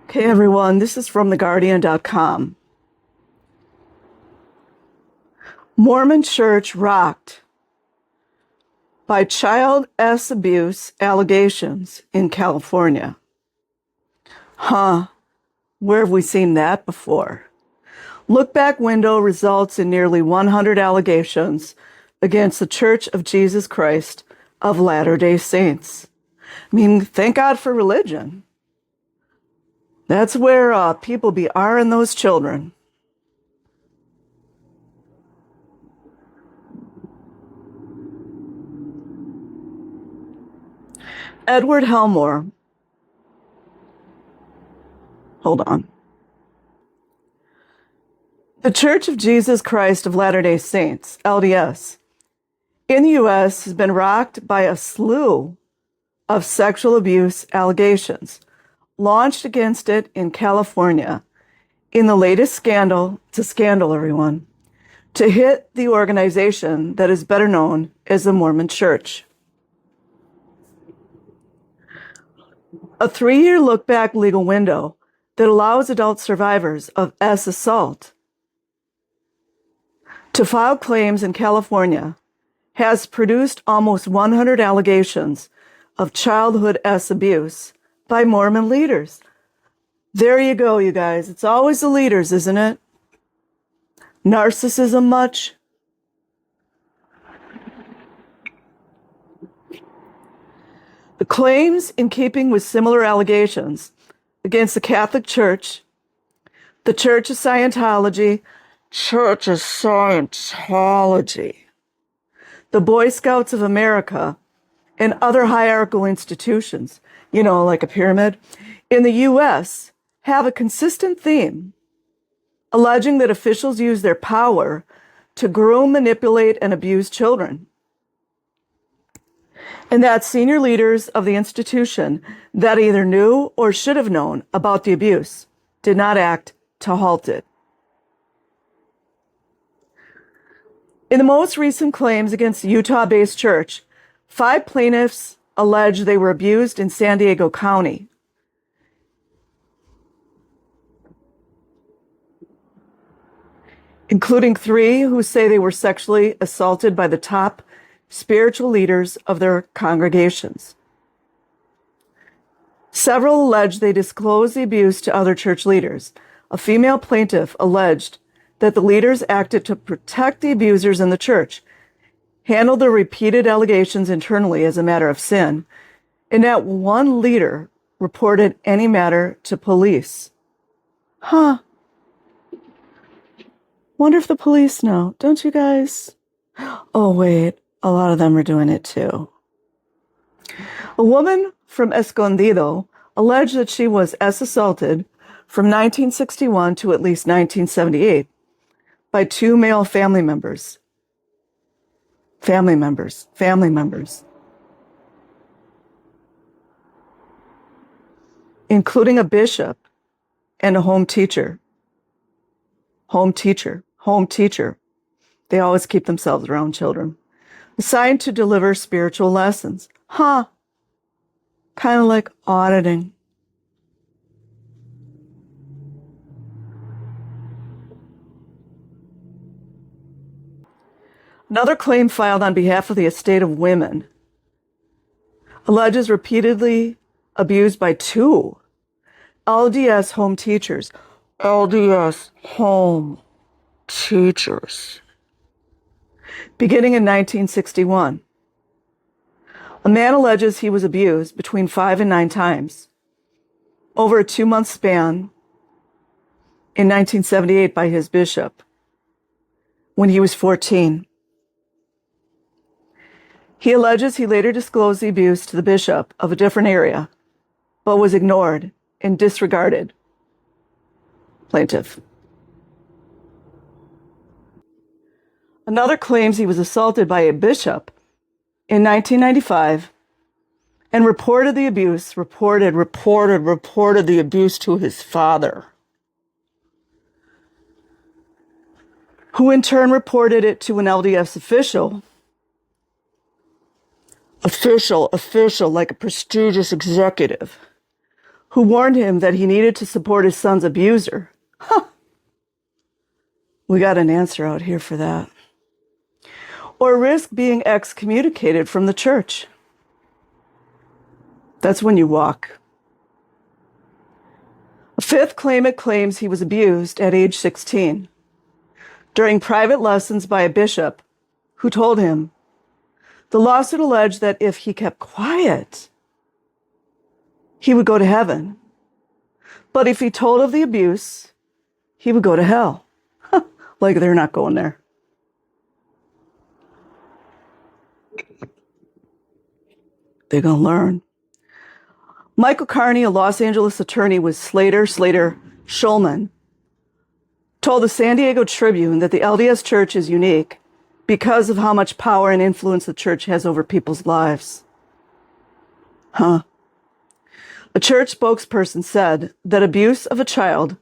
Okay, everyone, this is from theguardian.com. Mormon Church rocked by child abuse allegations in California. Where have we seen that before? Look back window results in nearly 100 allegations against the Church of Jesus Christ of Latter-day Saints. I mean, thank God for religion. That's where people are in those children. Edward Helmore. Hold on. The Church of Jesus Christ of Latter-day Saints, LDS, in the U.S. has been rocked by a slew of sexual abuse allegations launched against it in California in the latest scandal, it's a scandal, everyone, to hit the organization that is better known as the Mormon Church. A 3-year look-back legal window that allows adult survivors of S assault to file claims in California has produced almost 100 allegations of childhood S abuse by Mormon leaders. There you go, you guys. It's always the leaders, isn't it? Narcissism much? The claims, in keeping with similar allegations against the Catholic Church, the Church of Scientology, the Boy Scouts of America, and other hierarchical institutions, like a pyramid, in the U.S. have a consistent theme, alleging that officials use their power to groom, manipulate, and abuse children, and that senior leaders of the institution that either knew or should have known about the abuse did not act to halt it. In the most recent claims against the Utah-based church, 5 plaintiffs allege they were abused in San Diego County. Including 3 who say they were sexually assaulted by the top spiritual leaders of their congregations. Several allege they disclosed the abuse to other church leaders. A female plaintiff alleged that the leaders acted to protect the abusers in the church, handled the repeated allegations internally as a matter of sin, and not one leader reported any matter to police. Wonder if the police know, don't you guys? Oh, wait, a lot of them are doing it too. A woman from Escondido alleged that she was assaulted from 1961 to at least 1978 by 2 male family members, including a bishop and a home teacher. They always keep themselves around children, assigned to deliver spiritual lessons. Kind of like auditing. Another claim filed on behalf of the estate of women alleges repeatedly abused by 2 LDS home teachers. Beginning in 1961. A man alleges he was abused between 5 and 9 times over a 2-month span in 1978 by his bishop when he was 14. He alleges he later disclosed the abuse to the bishop of a different area, but was ignored and disregarded. Plaintiff. Another claims he was assaulted by a bishop in 1995 and reported the abuse to his father, who in turn reported it to an LDS official, like a prestigious executive, who warned him that he needed to support his son's abuser. Huh. We got an answer out here for that. Or risk being excommunicated from the church. That's when you walk. A fifth claimant claims he was abused at age 16 during private lessons by a bishop who told him the lawsuit alleged that if he kept quiet, he would go to heaven. But if he told of the abuse, he would go to hell. Like they're not going there. They're going to learn. Michael Carney, a Los Angeles attorney with Slater Schulman, told the San Diego Tribune that the LDS Church is unique because of how much power and influence the church has over people's lives. A church spokesperson said that abuse of a child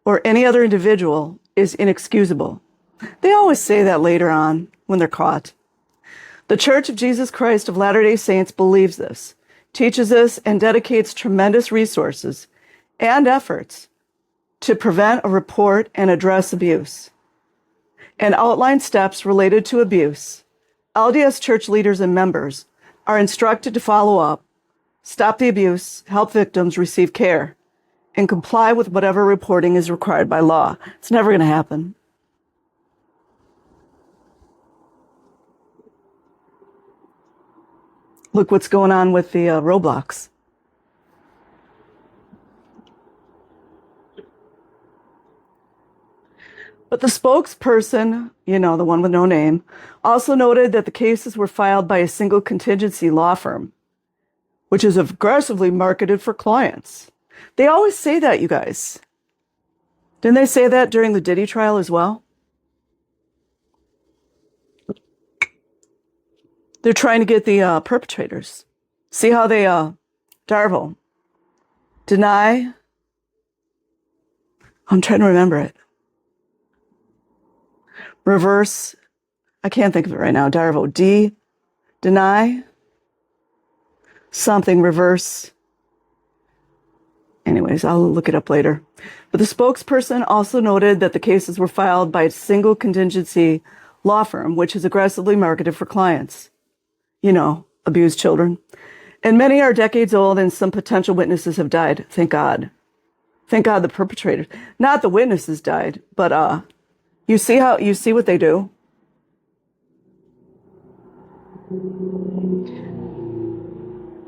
or any other individual is inexcusable. They always say that later on when they're caught. The Church of Jesus Christ of Latter-day Saints believes this, teaches this, and dedicates tremendous resources and efforts to prevent, report, and address abuse, and outline steps related to abuse. LDS church leaders and members are instructed to follow up, stop the abuse, help victims receive care, and comply with whatever reporting is required by law. It's never going to happen. Look what's going on with the Roblox. But the spokesperson, the one with no name, also noted that the cases were filed by a single contingency law firm, which is aggressively marketed for clients. They always say that, you guys. Didn't they say that during the Diddy trial as well? They're trying to get the perpetrators. See how they, Darvo, deny. I'm trying to remember it. Reverse. I can't think of it right now. Darvo, deny. Something, reverse. Anyways, I'll look it up later. But the spokesperson also noted that the cases were filed by a single contingency law firm, which is aggressively marketed for clients. Abused children. And many are decades old, and some potential witnesses have died. Thank God. Thank God the perpetrators. Not the witnesses died, but you see what they do?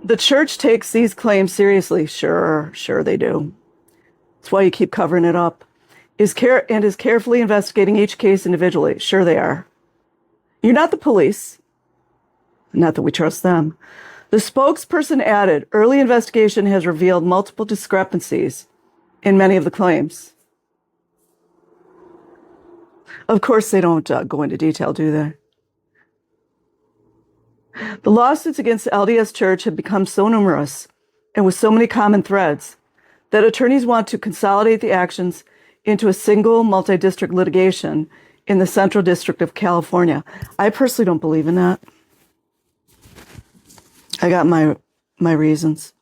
The church takes these claims seriously. Sure they do. That's why you keep covering it up. Is carefully investigating each case individually. Sure they are. You're not the police. Not that we trust them. The spokesperson added, early investigation has revealed multiple discrepancies in many of the claims. Of course, they don't go into detail, do they? The lawsuits against the LDS Church have become so numerous and with so many common threads that attorneys want to consolidate the actions into a single multi-district litigation in the Central District of California. I personally don't believe in that. I got my reasons.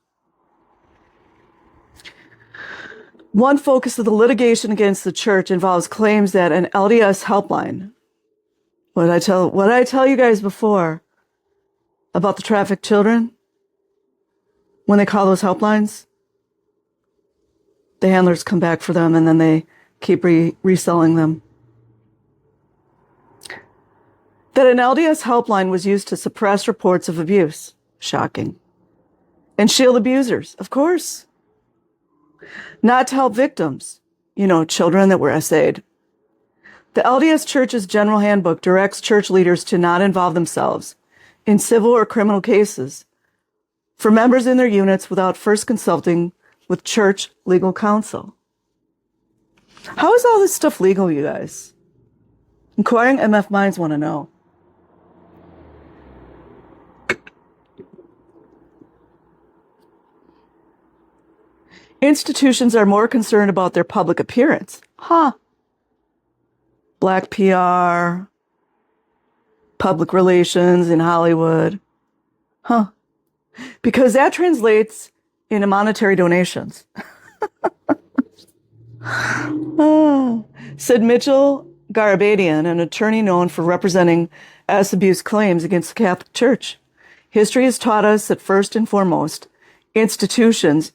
One focus of the litigation against the church involves claims that an LDS helpline, what did I tell you guys before about the trafficked children? When they call those helplines, the handlers come back for them and then they keep reselling them. That an LDS helpline was used to suppress reports of abuse. Shocking. And shield abusers, of course. Not to help victims, children that were essayed. The LDS Church's General Handbook directs church leaders to not involve themselves in civil or criminal cases for members in their units without first consulting with church legal counsel. How is all this stuff legal, you guys? Inquiring MF minds want to know. Institutions are more concerned about their public appearance. Black PR, public relations in Hollywood. Because that translates in monetary donations. Said Mitchell Garabedian, an attorney known for representing S abuse claims against the Catholic Church. History has taught us that first and foremost, institutions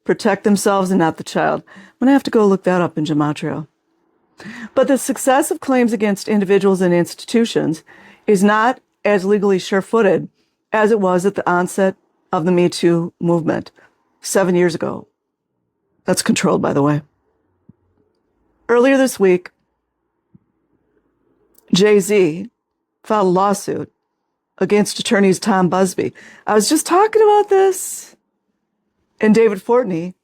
protect themselves and not the child. I'm going to have to go look that up in gematria. But the success of claims against individuals and institutions is not as legally sure-footed as it was at the onset of the Me Too movement 7 years ago. That's controlled, by the way. Earlier this week, Jay-Z filed a lawsuit against attorneys Tom Busby. I was just talking about this. And David Fortney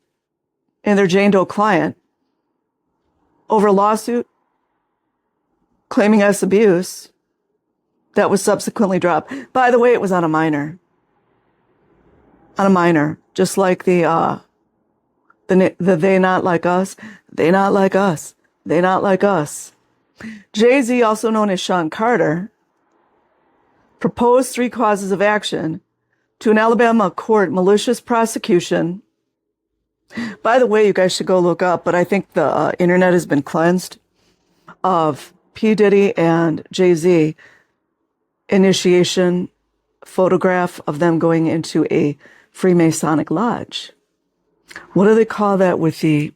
and their Jane Doe client over a lawsuit claiming S abuse that was subsequently dropped. By the way, it was on a minor. On a minor, just like the they not like us, they not like us, they not like us. Jay-Z, also known as Sean Carter, proposed 3 causes of action to an Alabama court malicious prosecution. By the way, you guys should go look up, but I think the internet has been cleansed of P. Diddy and Jay-Z initiation photograph of them going into a Freemasonic lodge. What do they call that with the...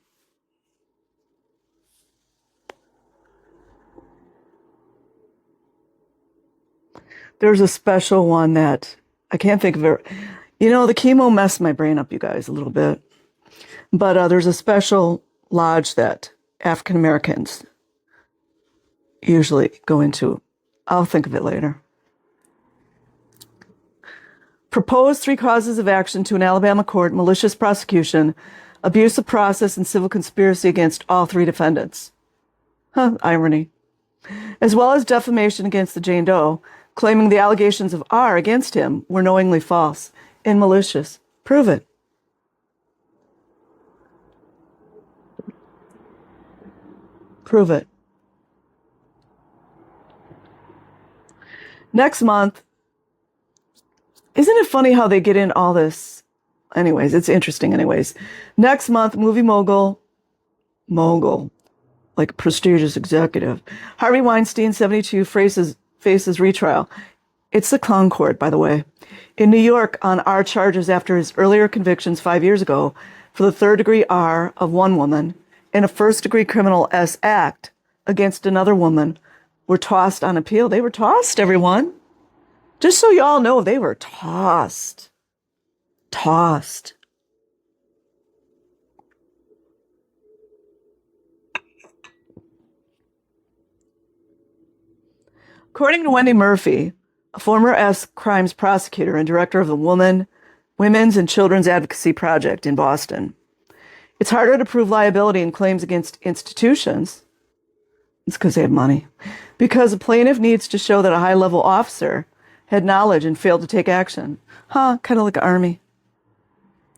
There's a special one that I can't think of it. You know, the chemo messed my brain up, you guys, a little bit. But there's a special lodge that African Americans usually go into. I'll think of it later. Proposed 3 causes of action to an Alabama court, malicious prosecution, abuse of process, and civil conspiracy against all 3 defendants. Irony. As well as defamation against the Jane Doe, claiming the allegations of R against him were knowingly false and malicious. Prove it. Prove it. Next month, isn't it funny how they get in all this? Anyways, it's interesting anyways. Next month, movie mogul, like a prestigious executive, Harvey Weinstein, 72, faces retrial. It's the clown court, by the way, in New York on R charges after his earlier convictions 5 years ago for the 3rd-degree R of one woman and a 1st-degree criminal S act against another woman were tossed on appeal. They were tossed, everyone. Just so you all know, they were tossed. Tossed. According to Wendy Murphy, a former S crimes prosecutor and director of the Women's and Children's Advocacy Project in Boston, it's harder to prove liability in claims against institutions. It's because they have money. Because a plaintiff needs to show that a high-level officer had knowledge and failed to take action. Kind of like the Army,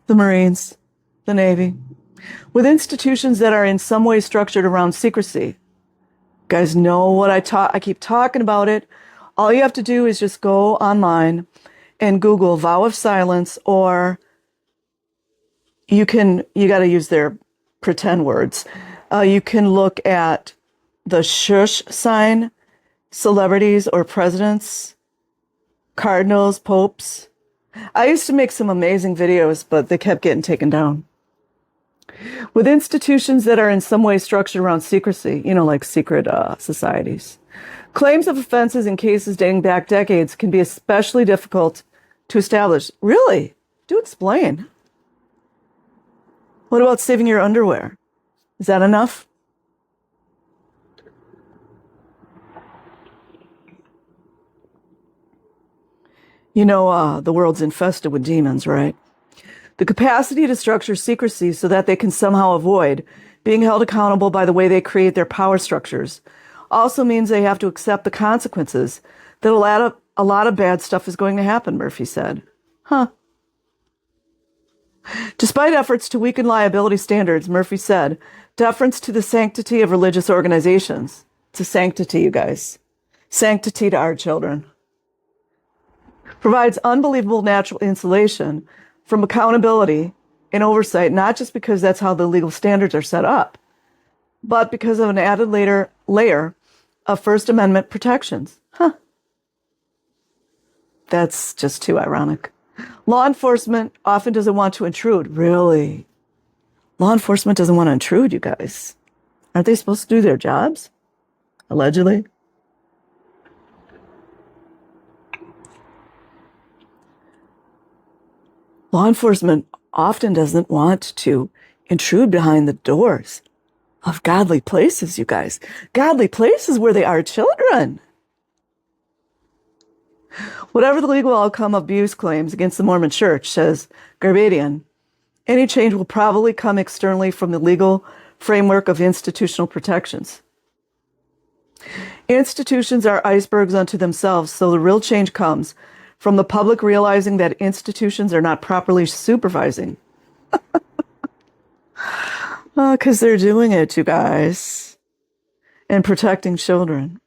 the Marines, the Navy. With institutions that are in some way structured around secrecy. You guys know what I keep talking about it. All you have to do is just go online and Google vow of silence, or you got to use their pretend words. You can look at the shush sign, celebrities or presidents, cardinals, popes. I used to make some amazing videos, but they kept getting taken down. With institutions that are in some way structured around secrecy, like secret societies, claims of offenses in cases dating back decades can be especially difficult to establish. Really? Do explain. What about saving your underwear? Is that enough? The world's infested with demons, right? The capacity to structure secrecy so that they can somehow avoid being held accountable by the way they create their power structures also means they have to accept the consequences that a lot of bad stuff is going to happen, Murphy said. Despite efforts to weaken liability standards, Murphy said, deference to the sanctity of religious organizations. It's a sanctity, you guys. Sanctity to our children. Provides unbelievable natural insulation from accountability and oversight, not just because that's how the legal standards are set up, but because of an added layer of First Amendment protections. That's just too ironic. Law enforcement often doesn't want to intrude. Really? Law enforcement doesn't want to intrude, you guys. Aren't they supposed to do their jobs? Allegedly. Law enforcement often doesn't want to intrude behind the doors of godly places, you guys. Godly places where they are children. Whatever the legal outcome of abuse claims against the Mormon Church, says Garbadian, any change will probably come externally from the legal framework of institutional protections. Institutions are icebergs unto themselves, so the real change comes from the public realizing that institutions are not properly supervising. Because they're doing it, you guys, and protecting children.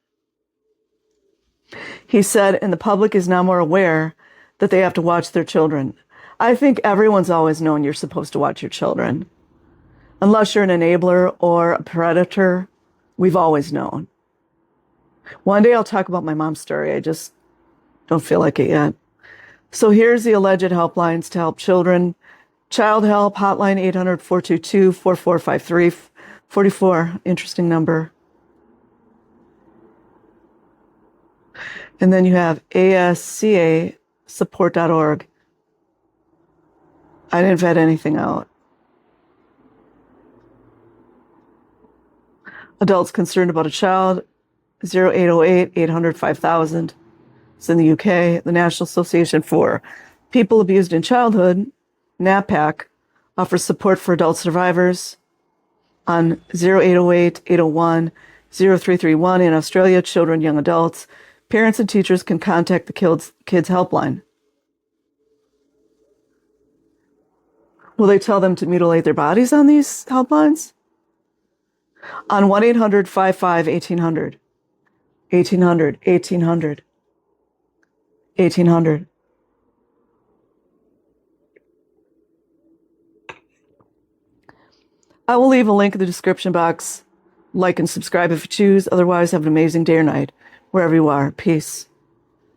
He said, and the public is now more aware that they have to watch their children. I think everyone's always known you're supposed to watch your children. Unless you're an enabler or a predator, we've always known. One day I'll talk about my mom's story. I just don't feel like it yet. So here's the alleged helplines to help children. Child Help Hotline 800-422-4453. 44, interesting number. And then you have ASCA support.org. I didn't vet anything out. Adults concerned about a child, 0808-800-5000. It's in the UK. The National Association for People Abused in Childhood, NAPAC, offers support for adult survivors on 0808-801-0331. In Australia, children, young adults, parents and teachers can contact the kids' helpline. Will they tell them to mutilate their bodies on these helplines? On 1-800-55-1800. 1800, 1800, 1800. I will leave a link in the description box. Like and subscribe if you choose. Otherwise, have an amazing day or night, wherever you are. Peace.